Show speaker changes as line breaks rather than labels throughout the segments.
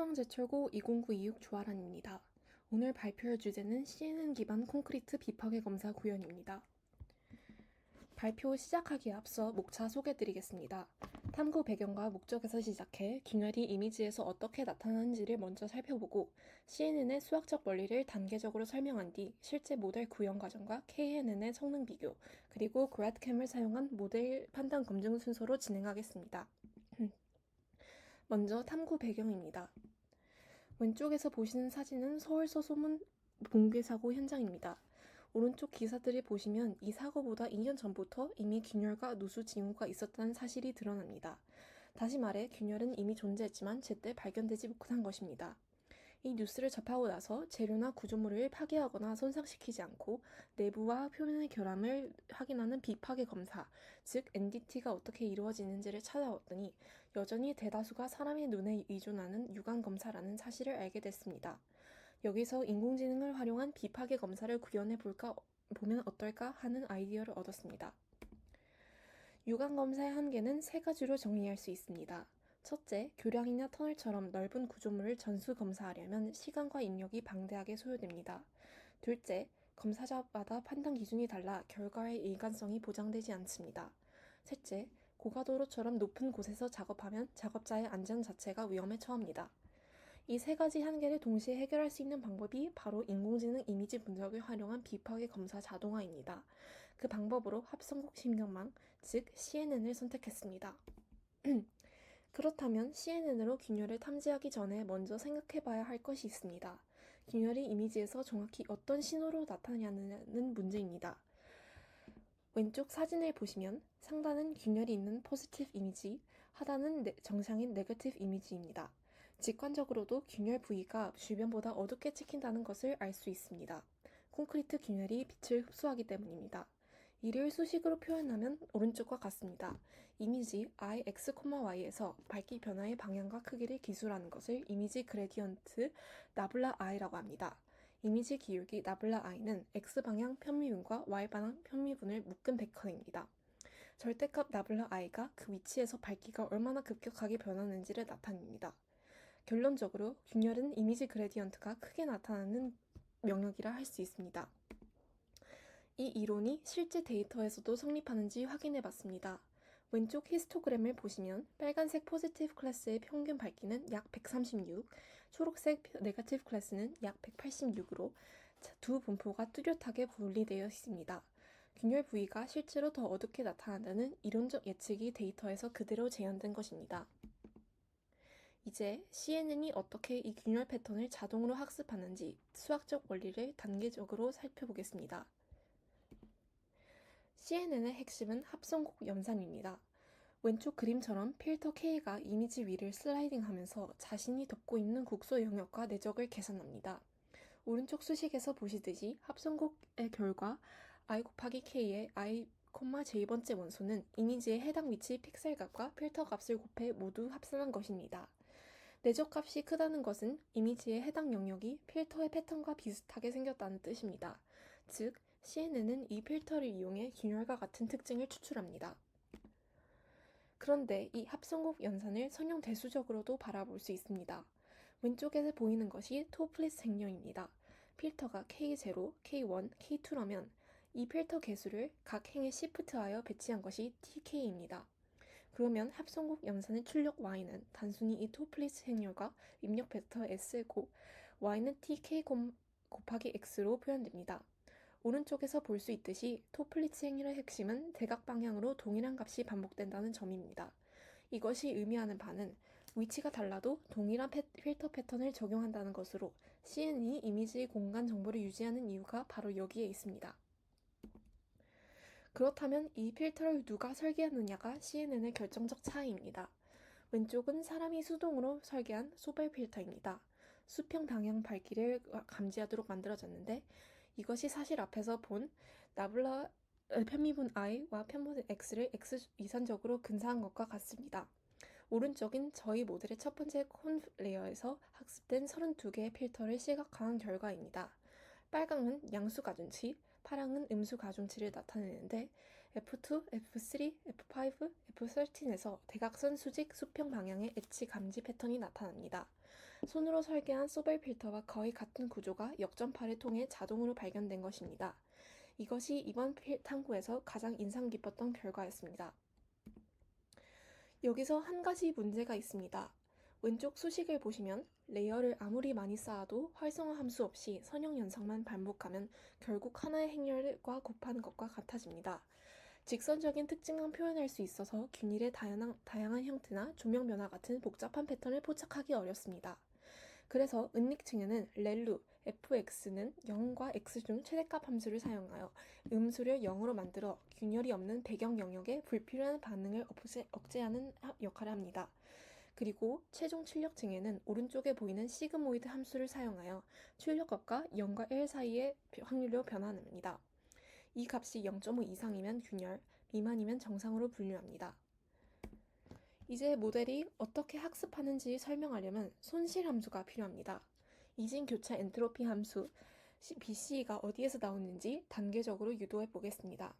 포항제철고 2092 주아란입니다. 오늘 발표할 주제는 CNN 기반 콘크리트 비파괴 검사 구현입니다. 발표 시작하기에 앞서 목차 소개드리겠습니다. 탐구 배경과 목적에서 시작해 균열이 이미지에서 어떻게 나타나는지를 먼저 살펴보고 CNN의 수학적 원리를 단계적으로 설명한 뒤 실제 모델 구현 과정과 KNN의 성능 비교, 그리고 그래드캠을 사용한 모델 판단 검증 순서로 진행하겠습니다. 먼저 탐구 배경입니다. 왼쪽에서 보시는 사진은 서울 서소문 붕괴 사고 현장입니다. 오른쪽 기사들을 보시면 이 사고보다 2년 전부터 이미 균열과 누수 징후가 있었다는 사실이 드러납니다. 다시 말해 균열은 이미 존재했지만 제때 발견되지 못한 것입니다. 이 뉴스를 접하고 나서 재료나 구조물을 파괴하거나 손상시키지 않고 내부와 표면의 결함을 확인하는 비파괴 검사, 즉 NDT가 어떻게 이루어지는지를 찾아왔더니 여전히 대다수가 사람의 눈에 의존하는 육안 검사라는 사실을 알게 됐습니다. 여기서 인공지능을 활용한 비파괴 검사를 구현해 보면 어떨까 하는 아이디어를 얻었습니다. 육안 검사의 한계는 세 가지로 정리할 수 있습니다. 첫째, 교량이나 터널처럼 넓은 구조물을 전수 검사하려면 시간과 인력이 방대하게 소요됩니다. 둘째, 검사자마다 판단 기준이 달라 결과의 일관성이 보장되지 않습니다. 셋째, 고가도로처럼 높은 곳에서 작업하면 작업자의 안전 자체가 위험에 처합니다. 이 세 가지 한계를 동시에 해결할 수 있는 방법이 바로 인공지능 이미지 분석을 활용한 비파괴 검사 자동화입니다. 그 방법으로 합성국 심경망, 즉 CNN을 선택했습니다. 그렇다면 CNN으로 균열을 탐지하기 전에 먼저 생각해봐야 할 것이 있습니다. 균열이 이미지에서 정확히 어떤 신호로 나타나냐는 문제입니다. 왼쪽 사진을 보시면 상단은 균열이 있는 포지티브 이미지, 하단은 정상인 네거티브 이미지입니다. 직관적으로도 균열 부위가 주변보다 어둡게 찍힌다는 것을 알 수 있습니다. 콘크리트 균열이 빛을 흡수하기 때문입니다. 이를 수식으로 표현하면 오른쪽과 같습니다. 이미지 IX,Y에서 밝기 변화의 방향과 크기를 기술하는 것을 이미지 그레디언트 나블라 I라고 합니다. 이미지 기울기 나블라 I는 X방향 편미분과 Y방향 편미분을 묶은 벡터입니다. 절대값 나블라 I가 그 위치에서 밝기가 얼마나 급격하게 변하는지를 나타냅니다. 결론적으로 균열은 이미지 그레디언트가 크게 나타나는 영역이라 할 수 있습니다. 이 이론이 실제 데이터에서도 성립하는지 확인해봤습니다. 왼쪽 히스토그램을 보시면 빨간색 포지티브 클래스의 평균 밝기는 약 136, 초록색 네거티브 클래스는 약 186으로 두 분포가 뚜렷하게 분리되어 있습니다. 균열 부위가 실제로 더 어둡게 나타난다는 이론적 예측이 데이터에서 그대로 재현된 것입니다. 이제 CNN이 어떻게 이 균열 패턴을 자동으로 학습하는지 수학적 원리를 단계적으로 살펴보겠습니다. CNN의 핵심은 합성곡 연산입니다. 왼쪽 그림처럼 필터 K가 이미지 위를 슬라이딩하면서 자신이 덮고 있는 국소 영역과 내적을 계산합니다. 오른쪽 수식에서 보시듯이 합성곡의 결과 I 곱하기 K의 I, J번째 원소는 이미지의 해당 위치 픽셀 값과 필터 값을 곱해 모두 합산한 것입니다. 내적 값이 크다는 것은 이미지의 해당 영역이 필터의 패턴과 비슷하게 생겼다는 뜻입니다. 즉, CNN은 이 필터를 이용해 균열과 같은 특징을 추출합니다. 그런데 이 합성곡 연산을 선형 대수적으로도 바라볼 수 있습니다. 왼쪽에서 보이는 것이 토플릿 행렬입니다. 필터가 K0, K1, K2라면 이 필터 개수를 각 행에 시프트하여 배치한 것이 TK입니다. 그러면 합성곡 연산의 출력 Y는 단순히 이 토플릿 행렬과 입력 벡터 S고 Y는 TK 곱하기 X로 표현됩니다. 오른쪽에서 볼 수 있듯이 토플릿 행렬의 핵심은 대각 방향으로 동일한 값이 반복된다는 점입니다. 이것이 의미하는 바는 위치가 달라도 동일한 필터 패턴을 적용한다는 것으로 CNN이 이미지 공간 정보를 유지하는 이유가 바로 여기에 있습니다. 그렇다면 이 필터를 누가 설계하느냐가 CNN의 결정적 차이입니다. 왼쪽은 사람이 수동으로 설계한 소벨 필터입니다. 수평 방향 밝기를 감지하도록 만들어졌는데 이것이 사실 앞에서 본 나블라 편미분 I와 편미분 X를 X 이산적으로 근사한 것과 같습니다. 오른쪽은 저희 모델의 첫 번째 콘 레이어에서 학습된 32개의 필터를 시각화한 결과입니다. 빨강은 양수 가중치, 파랑은 음수 가중치를 나타내는데 F2, F3, F5, F13에서 대각선 수직 수평 방향의 엣지 감지 패턴이 나타납니다. 손으로 설계한 소벨 필터와 거의 같은 구조가 역전파를 통해 자동으로 발견된 것입니다. 이것이 이번 탐구에서 가장 인상 깊었던 결과였습니다. 여기서 한 가지 문제가 있습니다. 왼쪽 수식을 보시면 레이어를 아무리 많이 쌓아도 활성화 함수 없이 선형 연상만 반복하면 결국 하나의 행렬과 곱하는 것과 같아집니다. 직선적인 특징만 표현할 수 있어서 균일의 다양한 형태나 조명 변화 같은 복잡한 패턴을 포착하기 어렵습니다. 그래서 은닉층에는 렐루, fx는 0과 x 중 최대값 함수를 사용하여 음수를 0으로 만들어 균열이 없는 배경 영역에 불필요한 반응을 억제하는 역할을 합니다. 그리고 최종 출력층에는 오른쪽에 보이는 시그모이드 함수를 사용하여 출력값과 0과 1 사이의 확률로 변환합니다. 이 값이 0.5 이상이면 균열, 미만이면 정상으로 분류합니다. 이제 모델이 어떻게 학습하는지 설명하려면 손실 함수가 필요합니다. 이진 교차 엔트로피 함수 BC가 어디에서 나오는지 단계적으로 유도해 보겠습니다.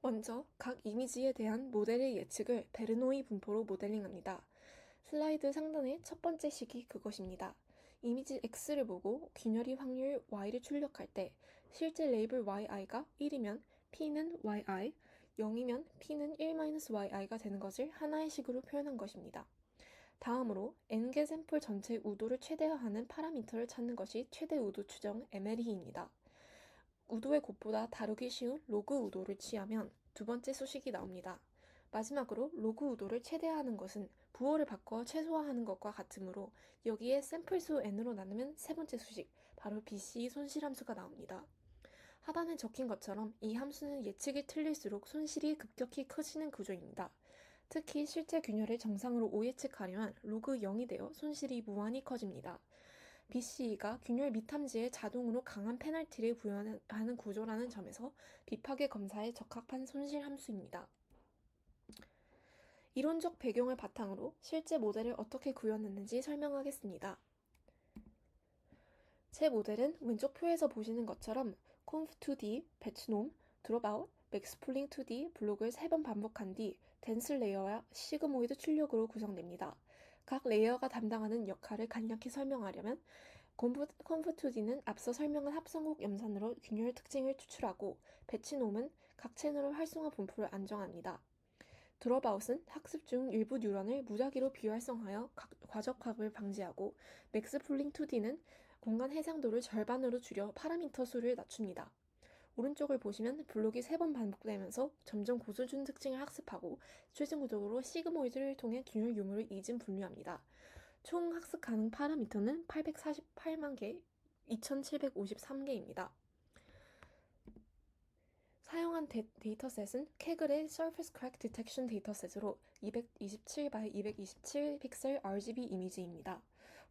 먼저 각 이미지에 대한 모델의 예측을 베르노이 분포로 모델링합니다. 슬라이드 상단의 첫 번째 식이 그것입니다. 이미지 X를 보고 균열이 확률 Y를 출력할 때 실제 레이블 YI가 1이면 P는 YI, 0이면 P는 1-YI가 되는 것을 하나의 식으로 표현한 것입니다. 다음으로 N개 샘플 전체 우도를 최대화하는 파라미터를 찾는 것이 최대 우도 추정 MLE입니다. 우도의 곱보다 다루기 쉬운 로그 우도를 취하면 두 번째 수식이 나옵니다. 마지막으로 로그 우도를 최대화하는 것은 부호를 바꿔 최소화하는 것과 같으므로 여기에 샘플 수 n으로 나누면 세 번째 수식, 바로 BC 손실 함수가 나옵니다. 하단에 적힌 것처럼 이 함수는 예측이 틀릴수록 손실이 급격히 커지는 구조입니다. 특히 실제 균열을 정상으로 오예측하려면 로그 0이 되어 손실이 무한히 커집니다. BCE가 균열 미탐지에 자동으로 강한 페널티를 부여하는 구조라는 점에서 비파괴 검사에 적합한 손실 함수입니다. 이론적 배경을 바탕으로 실제 모델을 어떻게 구현했는지 설명하겠습니다. 제 모델은 왼쪽 표에서 보시는 것처럼 conv2d, 배치놈, dropout, maxpooling 2d 블록을 3번 반복한 뒤 덴스 레이어와 시그모이드 출력으로 구성됩니다. 각 레이어가 담당하는 역할을 간략히 설명하려면 conv2d는 앞서 설명한 합성곡 염산으로 균열 특징을 추출하고 배치놈은 각 채널의 활성화 분포를 안정합니다. 드롭아웃은 학습 중 일부 뉴런을 무작위로 비활성화하여 과적합을 방지하고 맥스풀링 2D는 공간 해상도를 절반으로 줄여 파라미터 수를 낮춥니다. 오른쪽을 보시면 블록이 3번 반복되면서 점점 고수준 특징을 학습하고 최종적으로 시그모이드를 통해 균열 유무를 이진 분류합니다. 총 학습 가능 파라미터는 848만 개, 2753개입니다. 사용한 데이터셋은 케글의 Surface Crack Detection 데이터셋으로 227x227 픽셀 RGB 이미지입니다.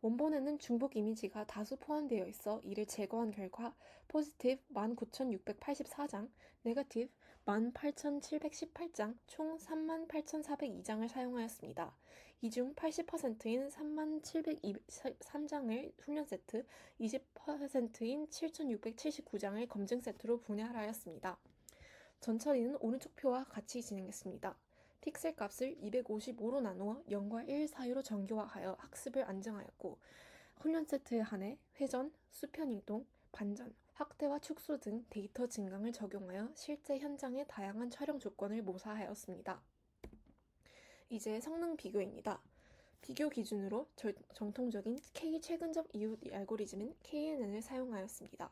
원본에는 중복 이미지가 다수 포함되어 있어 이를 제거한 결과 포지티브 19,684장, 네거티브 18,718장, 총 38,402장을 사용하였습니다. 이 중 80%인 3723장을 훈련 세트, 20%인 7679장을 검증 세트로 분할하였습니다. 전 처리는 오른쪽 표와 같이 진행했습니다. 픽셀 값을 255로 나누어 0과 1 사이로 정교화하여 학습을 안정하였고 훈련 세트에 한해 회전, 수편 이동, 반전, 확대와 축소 등 데이터 증강을 적용하여 실제 현장의 다양한 촬영 조건을 모사하였습니다. 이제 성능 비교입니다. 비교 기준으로 정통적인 K 최근접 이웃 알고리즘인 KNN을 사용하였습니다.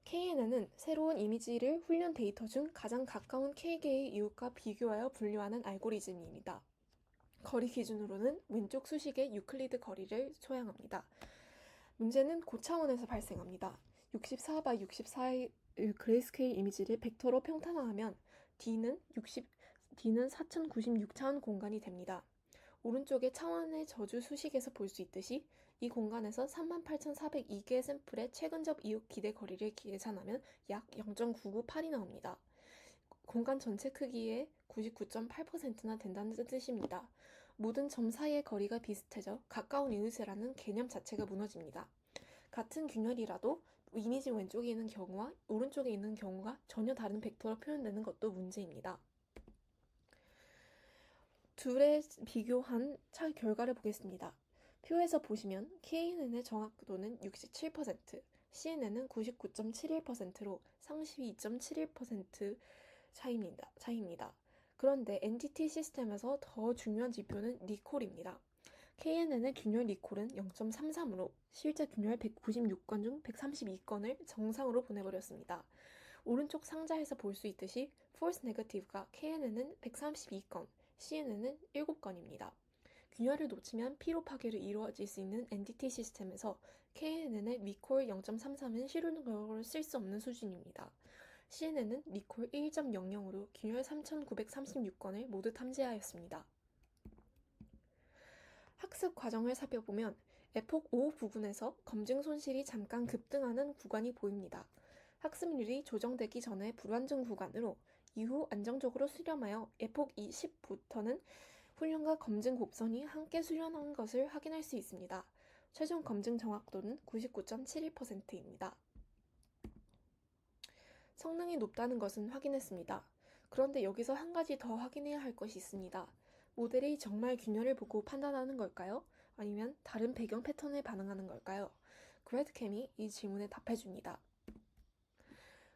KNN은 새로운 이미지를 훈련 데이터 중 가장 가까운 K개의 이웃과 비교하여 분류하는 알고리즘입니다. 거리 기준으로는 왼쪽 수식의 유클리드 거리를 소양합니다. 문제는 고차원에서 발생합니다. 64x64의 그레이스케일 이미지를 벡터로 평탄화하면 D는 4096차원 공간이 됩니다. 오른쪽의 차원의 저주 수식에서 볼 수 있듯이 이 공간에서 38,402개의 샘플의 최근접 이웃 기대 거리를 계산하면 약 0.998이 나옵니다. 공간 전체 크기의 99.8%나 된다는 뜻입니다. 모든 점 사이의 거리가 비슷해져 가까운 이웃이라는 개념 자체가 무너집니다. 같은 균열이라도 이미지 왼쪽에 있는 경우와 오른쪽에 있는 경우가 전혀 다른 벡터로 표현되는 것도 문제입니다. 둘의 비교한 결과를 보겠습니다. 표에서 보시면 KNN의 정확도는 67%, CNN은 99.71%로 상위 2.71% 차이입니다. 그런데 NTT 시스템에서 더 중요한 지표는 리콜입니다. KNN의 균열 리콜은 0.33으로 실제 균열 196건 중 132건을 정상으로 보내버렸습니다. 오른쪽 상자에서 볼 수 있듯이 false negative가 KNN은 132건, CNN은 7건입니다. 균열을 놓치면 피로 파괴를 이루어질 수 있는 NTT 시스템에서 KNN의 리콜 0.33은 실효능력을 쓸 수 없는 수준입니다. CNN은 리콜 1.00으로 균열 3,936건을 모두 탐지하였습니다. 학습 과정을 살펴보면 에폭 5 부분에서 검증 손실이 잠깐 급등하는 구간이 보입니다. 학습률이 조정되기 전에 불안정 구간으로 이후 안정적으로 수렴하여 에폭 20부터는 훈련과 검증 곡선이 함께 수렴한 것을 확인할 수 있습니다. 최종 검증 정확도는 99.71%입니다. 성능이 높다는 것은 확인했습니다. 그런데 여기서 한 가지 더 확인해야 할 것이 있습니다. 모델이 정말 균열을 보고 판단하는 걸까요? 아니면 다른 배경 패턴에 반응하는 걸까요? 그래드캠이 이 질문에 답해줍니다.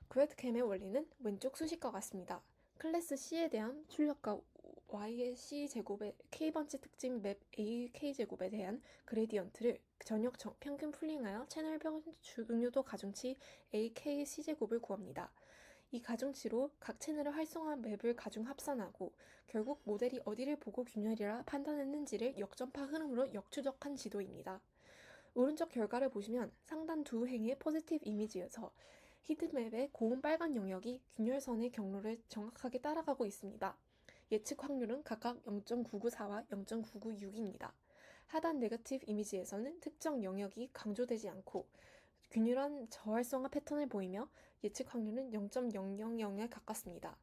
그래드캠의 원리는 왼쪽 수식과 같습니다. 클래스 C에 대한 출력과 Y의 C제곱의 K번째 특징 맵 AK제곱에 대한 그레디언트를 전역 평균 풀링하여 채널 중요도 가중치 AKC제곱을 구합니다. 이 가중치로 각 채널의 활성화 맵을 가중 합산하고 결국 모델이 어디를 보고 균열이라 판단했는지를 역전파 흐름으로 역추적한 지도입니다. 오른쪽 결과를 보시면 상단 두 행의 포지티브 이미지에서 히트맵의 고운 빨간 영역이 균열선의 경로를 정확하게 따라가고 있습니다. 예측 확률은 각각 0.994와 0.996입니다. 하단 네거티브 이미지에서는 특정 영역이 강조되지 않고 균일한 저활성화 패턴을 보이며 예측 확률은 0.000에 가깝습니다.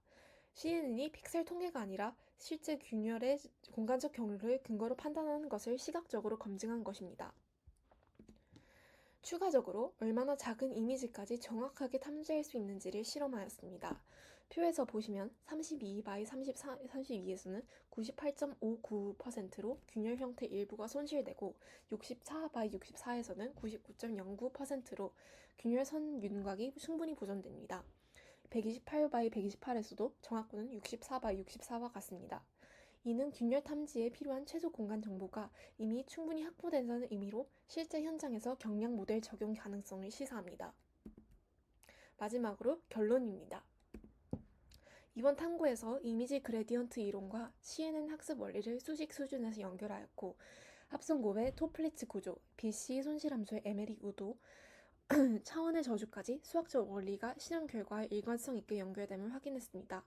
CNN이 픽셀 통계가 아니라 실제 균열의 공간적 경로를 근거로 판단하는 것을 시각적으로 검증한 것입니다. 추가적으로 얼마나 작은 이미지까지 정확하게 탐지할 수 있는지를 실험하였습니다. 표에서 보시면 32/32에서는 98.59%로 균열 형태 일부가 손실되고 64/64에서는 99.09%로 균열선 윤곽이 충분히 보존됩니다. 128/128에서도 정확도는 64/64와 같습니다. 이는 균열 탐지에 필요한 최소 공간 정보가 이미 충분히 확보된다는 의미로 실제 현장에서 경량 모델 적용 가능성을 시사합니다. 마지막으로 결론입니다. 이번 탐구에서 이미지 그레디언트 이론과 CNN 학습 원리를 수직 수준에서 연결하였고 합성곱의 토플리츠 구조, BC 손실 함수의 에메리 우도, 차원의 저주까지 수학적 원리가 실험 결과와 일관성 있게 연결됨을 확인했습니다.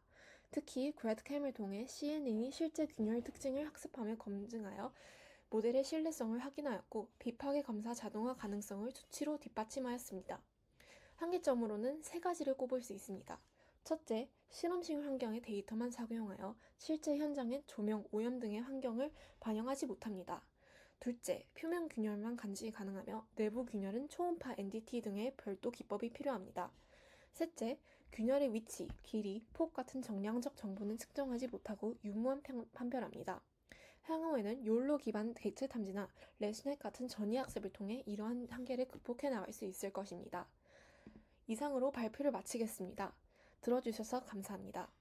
특히 그래드캠을 통해 CNN이 실제 균열 특징을 학습하며 검증하여 모델의 신뢰성을 확인하였고 비파괴 검사 자동화 가능성을 수치로 뒷받침하였습니다. 한계점으로는 세 가지를 꼽을 수 있습니다. 첫째, 실험실 환경의 데이터만 작용하여 실제 현장의 조명, 오염 등의 환경을 반영하지 못합니다. 둘째, 표면 균열만 감지 가능하며 내부 균열은 초음파 NDT 등의 별도 기법이 필요합니다. 셋째, 균열의 위치, 길이, 폭 같은 정량적 정보는 측정하지 못하고 유무한 판별합니다. 향후에는 욜로 기반 데이터 탐지나 레스넷 같은 전이 학습을 통해 이러한 한계를 극복해 나갈 수 있을 것입니다. 이상으로 발표를 마치겠습니다. 들어주셔서 감사합니다.